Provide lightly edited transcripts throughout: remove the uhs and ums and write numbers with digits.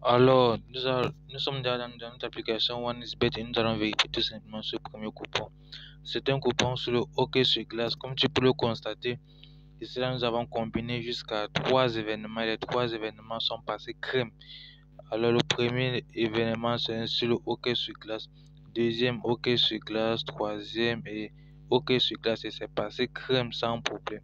Alors, nous sommes dans notre application OneXBet et nous allons vérifier tout simplement ce premier coupon. C'est un coupon sur le hockey sur glace. Comme tu peux le constater, ici là, nous avons combiné jusqu'à 3 événements. Les 3 événements sont passés crème. Alors, le premier événement, c'est sur le hockey sur glace. Deuxième, hockey sur glace. Troisième, et hockey sur glace. Et c'est passé crème sans problème.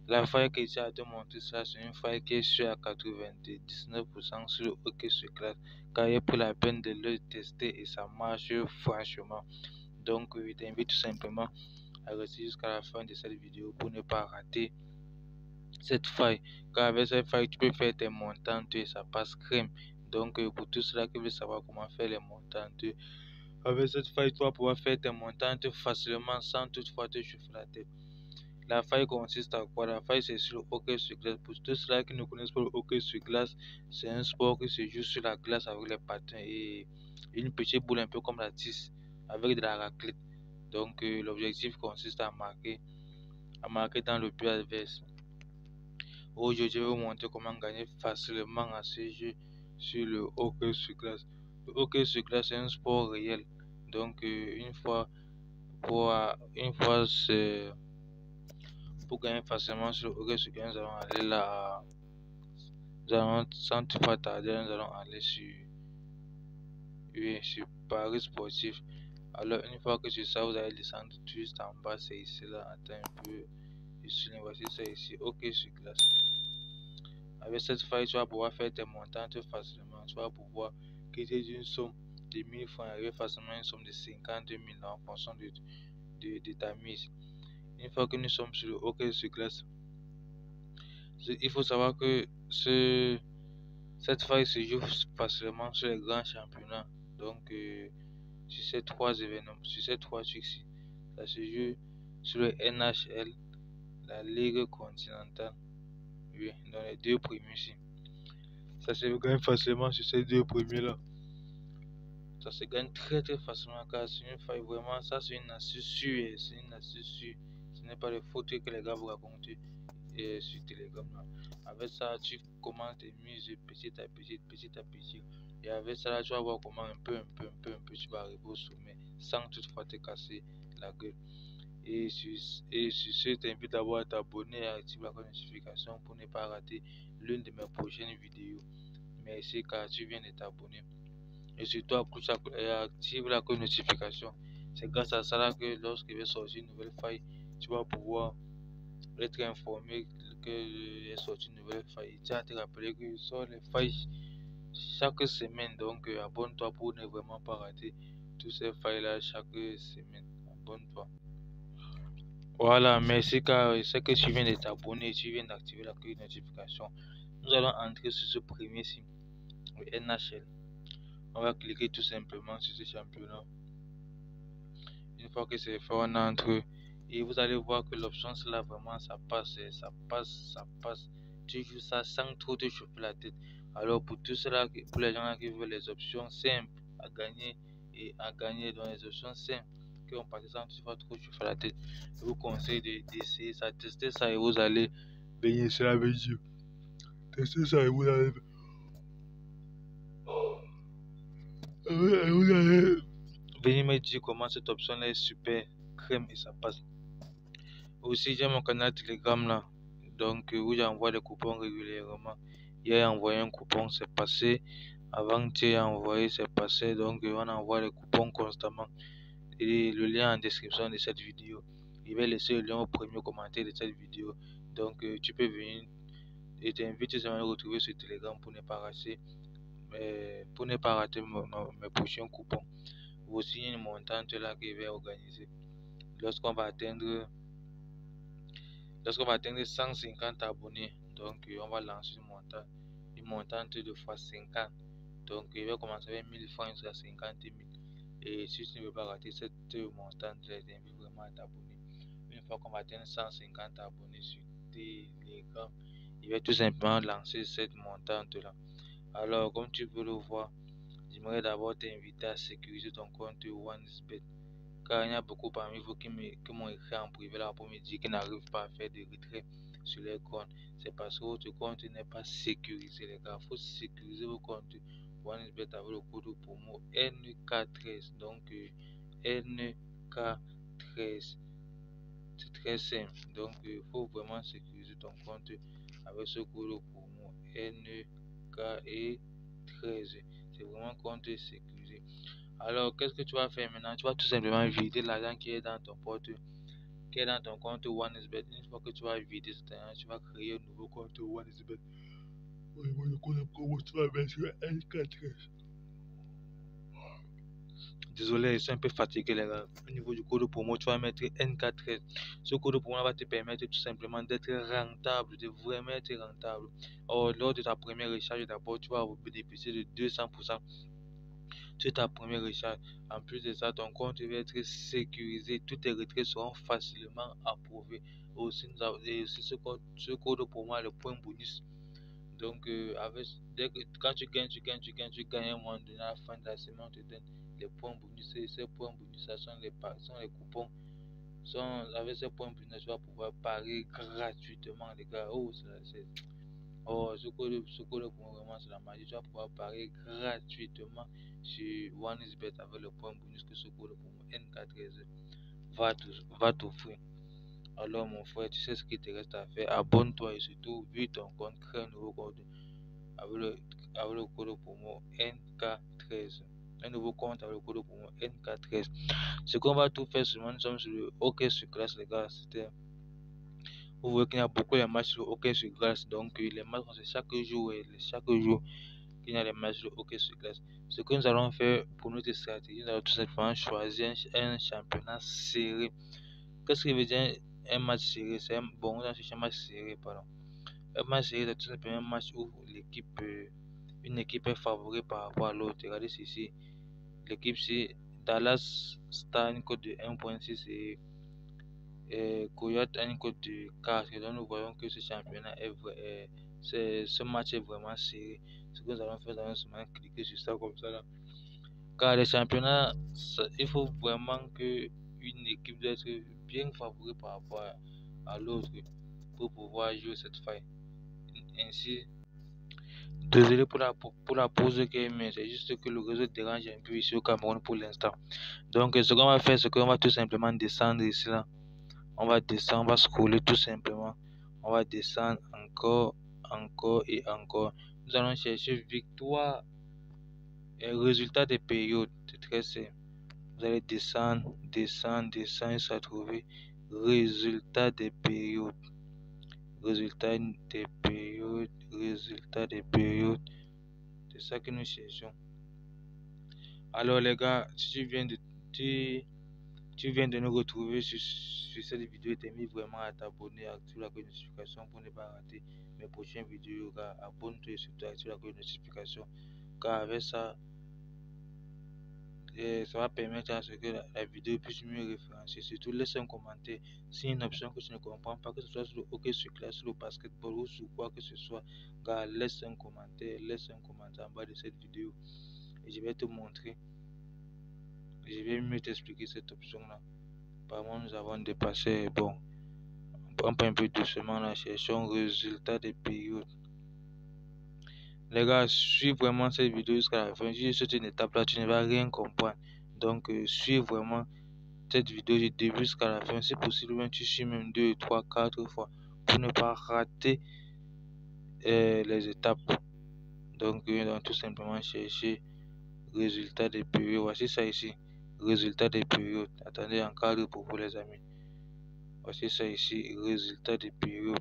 La faille que tu as te montrer ça, c'est une faille qui est sûre à 99% sur le hockey sur glace. Car il a pris la peine de le tester et ça marche franchement. Donc, je t'invite tout simplement à rester jusqu'à la fin de cette vidéo pour ne pas rater cette faille. Car avec cette faille, tu peux faire tes montantes et ça passe crème. Donc, pour tout cela qui veut savoir comment faire les montantes, avec cette faille, tu vas pouvoir faire tes montantes facilement sans toutefois te chauffer la tête. La faille consiste à quoi? La faille, c'est sur le hockey sur glace. Pour tous ceux qui ne connaissent pas le hockey sur glace, c'est un sport qui se joue sur la glace avec les patins et une petite boule un peu comme la tisse avec de la raclette. Donc, l'objectif consiste à marquer dans le but adverse. Aujourd'hui, je vais vous montrer comment gagner facilement à ce jeu sur le hockey sur glace. Le hockey sur glace, c'est un sport réel. Donc, pour gagner facilement sur le hockey sur glace, nous allons aller là. Sans pas tarder, nous allons aller sur Paris Sportif. Alors, une fois que c'est ça, vous allez descendre juste en bas, c'est ici là. Attends un peu. Voici ça ici. Ok, sur glace. Avec cette faille, tu vas pouvoir faire tes montantes facilement. Tu vas pouvoir quitter d'une somme de 1000 francs et arriver facilement à une somme de 50 000 en fonction de ta mise. Une fois que nous sommes sur le hockey sur glace, il faut savoir que cette faille se joue facilement sur les grands championnats. Donc, sur ces 3 événements, sur ces 3 succès, ça se joue sur le NHL, la Ligue continentale, oui, dans les 2 premiers ici. Ça se gagne facilement sur ces 2 premiers-là. Ça se gagne très très facilement car c'est une faille vraiment, ça c'est une astuce sûre, c'est une astuce sûre. Ce n'est pas le faux truc que les gars vous racontent sur Telegram là. Avec ça, tu commences tes mises petit à petit. Et avec ça, là, tu vas voir comment un peu, tu vas arriver au sommet sans toutefois te casser la gueule. Et sur ce, je t'invite d'abord à t'abonner et à activer la notification pour ne pas rater l'une de mes prochaines vidéos. Merci car tu viens de t'abonner. Et surtout, active la notification. C'est grâce à ça là que lorsqu'il va sortir une nouvelle faille, tu vas pouvoir être informé que est sorti une nouvelle faille. Tu as te rappeler que sort les failles chaque semaine. Donc, abonne-toi pour ne vraiment pas rater toutes ces failles là chaque semaine. Abonne-toi. Voilà, merci car c'est que tu viens de t'abonner, tu viens d'activer la notification. Nous allons entrer sur ce premier site, le NHL. On va cliquer tout simplement sur ce championnat. Une fois que c'est fait, on entre et vous allez voir que l'option là vraiment ça passe. Tu joues ça sans trop te chauffer la tête. Alors pour tout cela, pour les gens qui veulent les options simples à gagner dans les options simples qui ont pas sans tu vas trop chauffer la tête, je vous conseille d'essayer ça, tester ça et vous allez bénéficier la mesure. Tester ça et vous allez venir me dire comment cette option là est super crème et ça passe. Aussi, j'ai mon canal Telegram là, donc où j'envoie des coupons régulièrement. Hier, j'ai envoyé un coupon, c'est passé. Avant-hier, j'ai envoyé, c'est passé. Donc, on envoie les coupons constamment. Et le lien en description de cette vidéo. Je vais laisser le lien au premier commentaire de cette vidéo. Donc, tu peux venir et t'invite à me retrouver sur Telegram pour ne pas rater, mes prochains coupons. Aussi, une montante là que je vais organiser. Lorsqu'on va atteindre 150 abonnés, donc on va lancer une montante de fois 50. Donc il va commencer avec 1000 francs jusqu'à 50 000. Et si tu ne veux pas rater cette montante, je t'invite vraiment à t'abonner. Une fois qu'on va atteindre 150 abonnés sur Telegram, il va tout simplement lancer cette montante là. Alors comme tu peux le voir, j'aimerais d'abord t'inviter à sécuriser ton compte OneXBet. Car il y a beaucoup parmi vous qui m'ont écrit en privé là pour me dire qu'ils n'arrivent pas à faire des retraits sur les comptes. C'est parce que votre compte n'est pas sécurisé, les gars. Il faut sécuriser vos comptes OneXBet avec le code promo NK13. Donc, NK13. C'est très simple. Donc, il faut vraiment sécuriser ton compte avec ce code promo NK13. C'est vraiment compte sécurisé. Alors, qu'est-ce que tu vas faire maintenant? Tu vas tout simplement vider l'argent qui est dans ton compte OneXBet. Une fois que tu vas vider cet argent, tu vas créer un nouveau compte OneXBet. Le code promo, tu vas mettre sur NK13. Désolé, je suis un peu fatigué, les gars. Au niveau du code promo, tu vas mettre NK13. Ce code promo va te permettre tout simplement d'être rentable, de vraiment être rentable. Or, lors de ta première recharge, d'abord, tu vas bénéficier de 200% sur ta première recharge. En plus de ça, ton compte va être sécurisé. Tous tes retraits seront facilement approuvés. Aussi, ce code promo a le point bonus. Donc, quand tu gagnes à un moment donné, à la fin de la semaine, on te donne les points bonus. Et ces points bonus, ça sont les coupons. Avec ces points bonus, tu vas pouvoir parier gratuitement, les gars. Ce code pour vraiment, c'est la magie. Tu vas pouvoir parier gratuitement sur OneXBet avec le point bonus que ce code pour NK13 va t'offrir. Alors, mon frère, tu sais ce qu'il te reste à faire. Abonne-toi et surtout, vu ton compte, crée un nouveau compte avec le code promo NK13. Un nouveau compte avec le code promo NK13. Ce qu'on va tout faire seulement, nous sommes sur le hockey sur glace, les gars. Vous voyez qu'il y a beaucoup de matchs sur hockey sur glace. Donc, les matchs, c'est chaque jour qu'il y a les matchs de hockey sur glace. Ce que nous allons faire pour notre stratégie, nous allons tout simplement choisir un championnat serré. Qu'est-ce que veut dire un match serré? On va chercher un match serré, pardon. Un match serré, c'est tout simplement un match où une équipe est favorée par rapport à l'autre. Regardez ici, l'équipe c'est Dallas Star, une cote de 1.6 et Coyote a une cote de 4. Donc nous voyons que ce championnat ce match est vraiment serré. Ce que nous allons faire, nous allons seulement cliquer sur ça comme ça là. Car les championnats, il faut vraiment que une équipe doit être bien favorée par rapport à l'autre pour pouvoir jouer cette faille. Ainsi, désolé pour la pause mais c'est juste que le réseau dérange un peu ici au Cameroun pour l'instant. Donc, ce qu'on va faire, c'est qu'on va tout simplement descendre ici là. On va descendre, on va scroller tout simplement. On va descendre encore et encore. Nous allons chercher victoire et résultat des périodes. C'est très simple. Vous allez descendre, jusqu'à trouver résultat des périodes. Résultat des périodes. C'est ça que nous cherchons. Alors les gars, si tu viens de nous retrouver sur cette vidéo, t'invite vraiment à t'abonner, à activer la notification pour ne pas rater mes prochaines vidéos. Gars, abonne-toi et surtout active la notification. Car avec ça, ça va permettre à ce que la vidéo puisse mieux référencer. Surtout laisse un commentaire. Si une option que tu ne comprends pas, que ce soit sur le hockey sur glace, sur le basketball ou sur quoi que ce soit, gars, laisse un commentaire en bas de cette vidéo et je vais te montrer. Je vais mieux t'expliquer cette option là. Apparemment nous avons dépassé. Bon, on prend un peu doucement là, cherchons résultat des périodes. Les gars, suis vraiment cette vidéo jusqu'à la fin. Si c'est une étape là, tu ne vas rien comprendre. Donc, suis vraiment cette vidéo du début jusqu'à la fin. Si possible, même tu suis même 2, 3, 4 fois pour ne pas rater les étapes. Donc, tout simplement chercher résultat des périodes. Voici ça ici. Résultat des périodes. Attendez en cadre pour vous les amis. Voici ça ici. Résultat des périodes.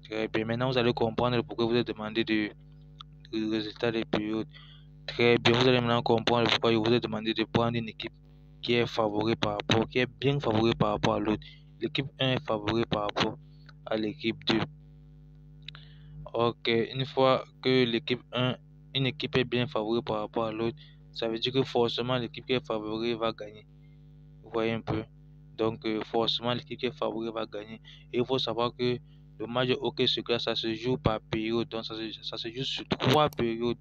Très bien. Maintenant, vous allez comprendre pourquoi vous êtes demandé de résultat des périodes. Très bien. Vous allez maintenant comprendre pourquoi je vous ai demandé de prendre une équipe qui est bien favorée par rapport à l'autre. L'équipe 1 est favorée par rapport à l'équipe 2. Ok. Une fois que une équipe est bien favorée par rapport à l'autre, ça veut dire que forcément l'équipe qui est favorée va gagner. Vous voyez un peu. Donc forcément l'équipe qui est favorée va gagner. Et il faut savoir que le match de hockey sur glace, ça se joue par période. Donc ça se joue sur 3 périodes.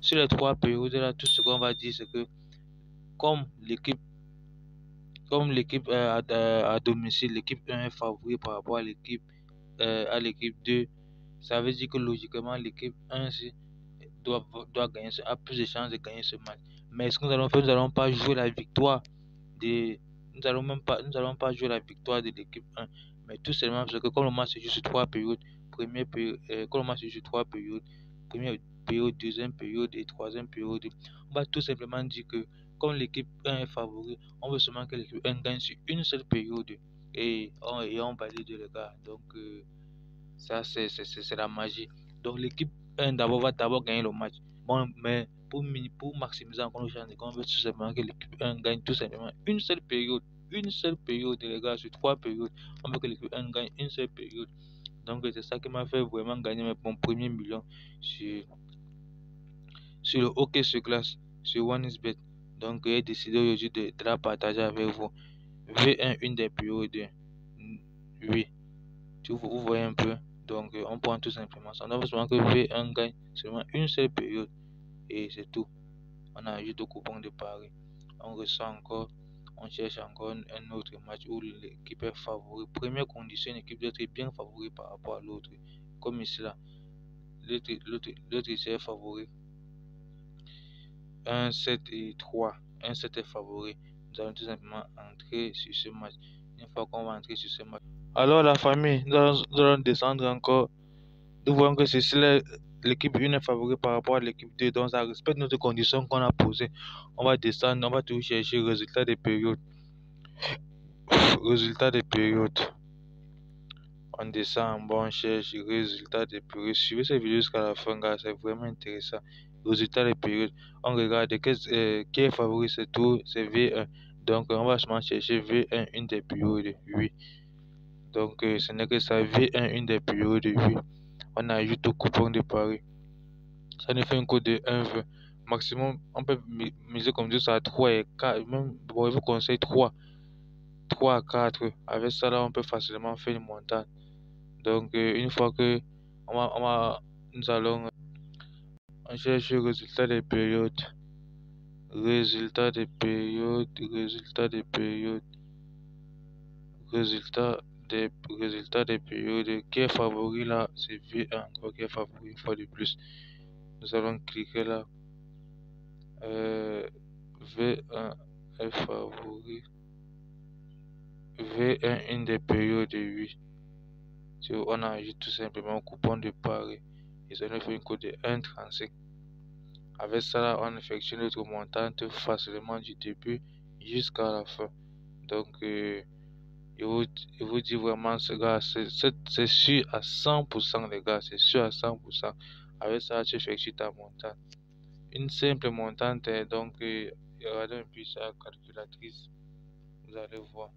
Sur les 3 périodes là, tout ce qu'on va dire c'est que comme l'équipe Comme l'équipe à domicile, l'équipe 1 est favori par rapport à l'équipe 2, ça veut dire que logiquement l'équipe 1 doit gagner, a plus de chances de gagner ce match. Mais ce que nous allons faire, nous n'allons pas jouer la victoire de, nous allons pas jouer la victoire de l'équipe 1, mais tout simplement parce que comme le match se joue sur 3 périodes, comme le match se joue sur 3 périodes, première période, deuxième période et troisième période, on va tout simplement dire que comme l'équipe 1 est favori, on veut seulement que l'équipe 1 gagne sur une seule période et on valide les gars. Donc ça c'est la magie. Donc l'équipe 1 va d'abord gagner le match. Bon, mais pour maximiser encore nos chances de gagner, on veut tout simplement que l'équipe 1 gagne tout simplement une seule période. Une seule période, les gars, sur 3 périodes. On veut que l'équipe 1 gagne une seule période. Donc c'est ça qui m'a fait vraiment gagner mon premier million sur, sur le hockey sur glace, sur OneXBet. Donc j'ai décidé aujourd'hui de la partager avec vous. V1, une des périodes. Oui, vous voyez un peu. Donc on prend tout simplement ça. On a besoin que V1 gagne seulement une seule période. Et c'est tout. On ajoute au coupon de Paris. On ressent encore, on cherche encore un autre match où l'équipe est favori. Première condition, l'équipe doit être bien favori par rapport à l'autre. Comme ici là, l'autre ici est favori. 1, 7 et 3. 1, 7 est favori. Nous allons tout simplement entrer sur ce match. Une fois qu'on va entrer sur ce match. Alors la famille, nous allons descendre encore. Nous voyons que c'est l'équipe 1 est favori par rapport à l'équipe 2. Donc ça respecte notre condition qu'on a posée. On va descendre, on va toujours chercher le résultat des périodes. Résultat des périodes. On descend en bas, on cherche le résultat des périodes. Suivez cette vidéo jusqu'à la fin, gars, c'est vraiment intéressant. Résultat des périodes. On regarde qui est favori ce tour, c'est V1. Donc on va seulement chercher V1, une des périodes. Oui. Donc ce n'est que ça, V1, une des périodes. Oui. On ajoute au coupon de Paris. Ça nous fait un code de 1,20. Maximum, on peut miser comme ça à 3 et 4. Même, bon, je vous conseille 3 à 4. Avec ça, là, on peut facilement faire une montagne. Donc, une fois que nous allons, on cherche le résultat des périodes. Résultat des périodes. Résultat des périodes. Résultat des périodes. Qui est favori là? C'est V1 encore qui est favori une fois de plus. Nous allons cliquer là. V1 est favori. V1, une des périodes de 8. On ajoute tout simplement un coupon de Paris. Et ça nous fait un code de 1,35. Avec ça, là, on effectue notre montante facilement du début jusqu'à la fin. Donc, je vous dis vraiment, ce gars, c'est sûr à 100%, les gars. C'est sûr à 100%. Avec ça, tu effectues ta montante. Une simple montante, donc, regardez un peu sa calculatrice. Vous allez voir.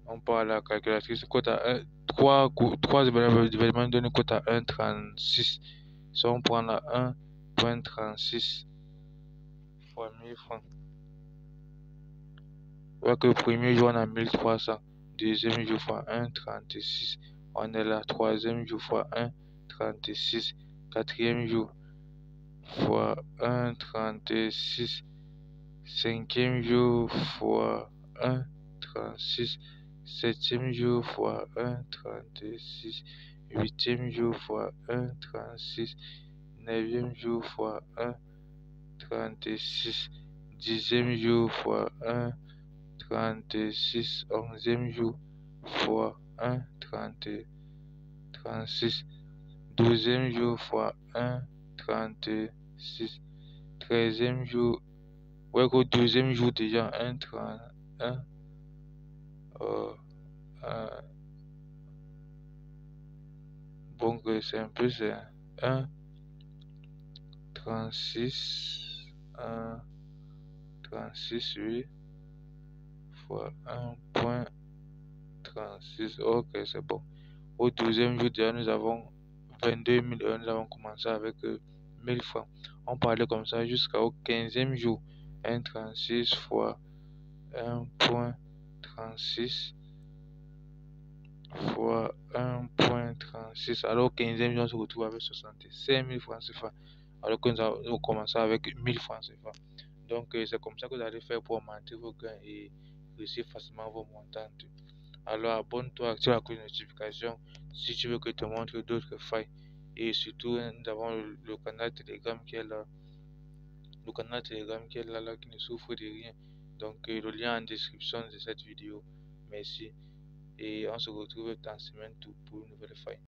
On parle à la calculatrice. Cote à 3 événements donnent une cote à 1,36. Si on prend la 1,36 fois 1000 francs. On voit que le premier jour on a 1300. Deuxième jour fois 1,36. On est là. Troisième jour fois 1,36. Quatrième jour fois 1,36. Cinquième jour fois 1,36. Septième jour fois 1,36. Huitième jour fois 1,36. Neuvième jour fois 1,36. Dixième jour fois 1,36. Onzième jour fois 1,36. Douzième jour fois 1,36. Treizième jour. Ouais, qu'au deuxième jour déjà 1,31. Bon, que c'est un peu, c'est 1,36. 1,36, oui. Fois 1,36. Ok, c'est bon. Au 12e jour, déjà, nous avons 22 000 euros. Nous avons commencé avec 1000 francs. On parlait comme ça jusqu'au 15e jour. 1,36 fois 1,36 fois 1,36. Alors, au 15e jour, on se retrouve avec 65 000 francs CFA. Alors que nous avons commencé avec 1000 francs CFA. Donc, c'est comme ça que vous allez faire pour augmenter vos gains et réussir facilement vos montantes. Alors, abonne-toi, active la cloche de notification si tu veux que je te montre d'autres failles. Et surtout, nous avons le canal Telegram qui est là. Le canal Telegram qui est là, qui ne souffre de rien. Donc, le lien en description de cette vidéo. Merci. Et on se retrouve dans semaine pour une nouvelle faille.